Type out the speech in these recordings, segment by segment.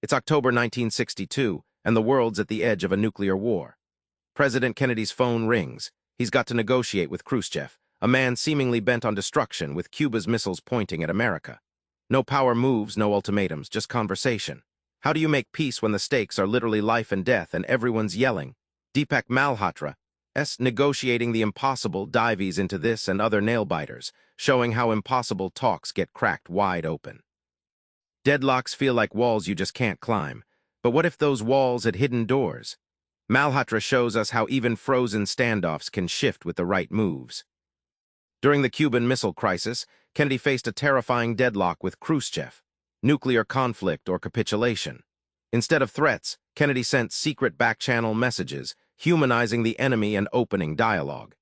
It's October 1962, and the world's at the edge of a nuclear war. President Kennedy's phone rings. He's got to negotiate with Khrushchev, a man seemingly bent on destruction with Cuba's missiles pointing at America. No power moves, no ultimatums, just conversation. How do you make peace when the stakes are literally life and death and everyone's yelling? Deepak Malhotra, negotiating the impossible, dives into this and other nail-biters, showing how impossible talks get cracked wide open. Deadlocks feel like walls you just can't climb. But what if those walls had hidden doors? Malhotra shows us how even frozen standoffs can shift with the right moves. During the Cuban Missile Crisis, Kennedy faced a terrifying deadlock with Khrushchev: nuclear conflict or capitulation. Instead of threats, Kennedy sent secret back-channel messages, humanizing the enemy and opening dialogue.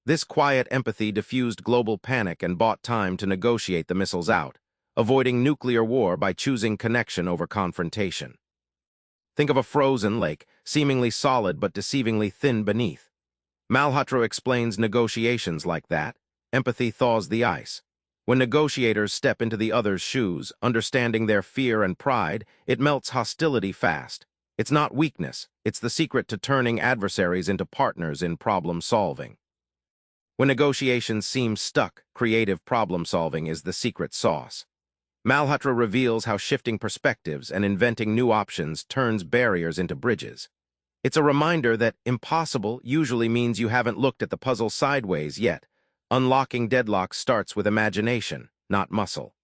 This quiet empathy diffused global panic and bought time to negotiate the missiles out, avoiding nuclear war by choosing connection over confrontation. Think of a frozen lake, seemingly solid but deceivingly thin beneath. Malhotra explains negotiations like that. Empathy thaws the ice. When negotiators step into the other's shoes, understanding their fear and pride, it melts hostility fast. It's not weakness, it's the secret to turning adversaries into partners in problem-solving. When negotiations seem stuck, creative problem-solving is the secret sauce. Malhotra reveals how shifting perspectives and inventing new options turns barriers into bridges. It's a reminder that impossible usually means you haven't looked at the puzzle sideways yet. Unlocking deadlocks starts with imagination, not muscle.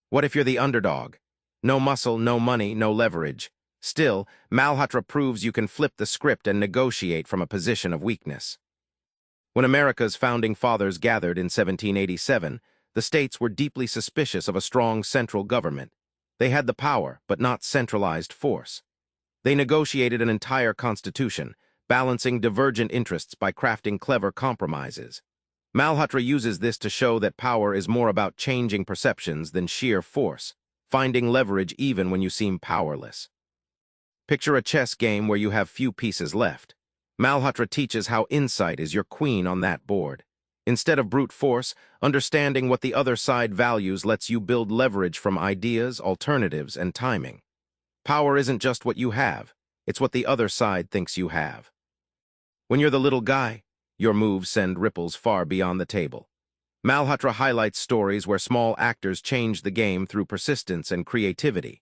What if you're the underdog? No muscle, no money, no leverage. Still, Malhotra proves you can flip the script and negotiate from a position of weakness. When America's founding fathers gathered in 1787, the states were deeply suspicious of a strong central government. They had the power, but not centralized force. They negotiated an entire constitution, balancing divergent interests by crafting clever compromises. Malhotra uses this to show that power is more about changing perceptions than sheer force, finding leverage even when you seem powerless. Picture a chess game where you have few pieces left. Malhotra teaches how insight is your queen on that board. Instead of brute force, understanding what the other side values lets you build leverage from ideas, alternatives, and timing. Power isn't just what you have, it's what the other side thinks you have. When you're the little guy, your moves send ripples far beyond the table. Malhotra highlights stories where small actors change the game through persistence and creativity.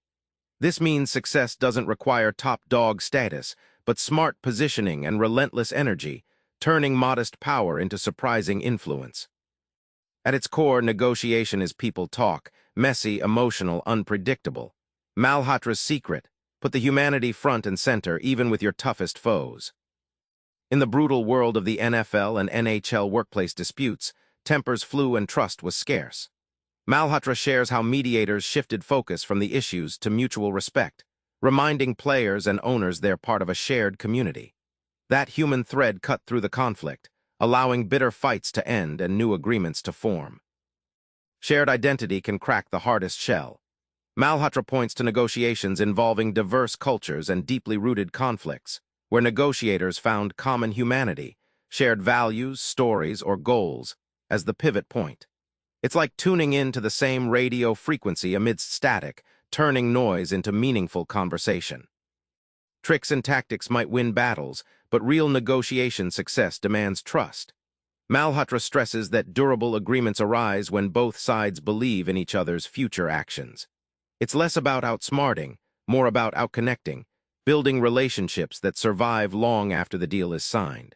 This means success doesn't require top-dog status, but smart positioning and relentless energy, turning modest power into surprising influence. At its core, negotiation is people talk, messy, emotional, unpredictable. Malhotra's secret: put the humanity front and center even with your toughest foes. In the brutal world of the NFL and NHL workplace disputes, tempers flew and trust was scarce. Malhotra shares how mediators shifted focus from the issues to mutual respect, reminding players and owners they're part of a shared community. That human thread cut through the conflict, allowing bitter fights to end and new agreements to form. Shared identity can crack the hardest shell. Malhotra points to negotiations involving diverse cultures and deeply rooted conflicts, where negotiators found common humanity, shared values, stories, or goals as the pivot point. It's like tuning in to the same radio frequency amidst static, turning noise into meaningful conversation. Tricks and tactics might win battles, but real negotiation success demands trust. Malhotra stresses that durable agreements arise when both sides believe in each other's future actions. It's less about outsmarting, more about outconnecting, building relationships that survive long after the deal is signed.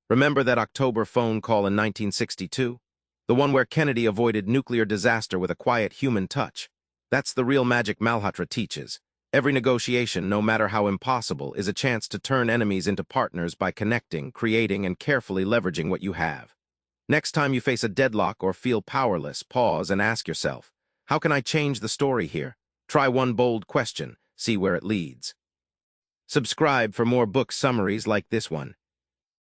Remember that October phone call in 1962? The one where Kennedy avoided nuclear disaster with a quiet human touch. That's the real magic Malhotra teaches. Every negotiation, no matter how impossible, is a chance to turn enemies into partners by connecting, creating, and carefully leveraging what you have. Next time you face a deadlock or feel powerless, pause and ask yourself, how can I change the story here? Try one bold question, see where it leads. Subscribe for more book summaries like this one.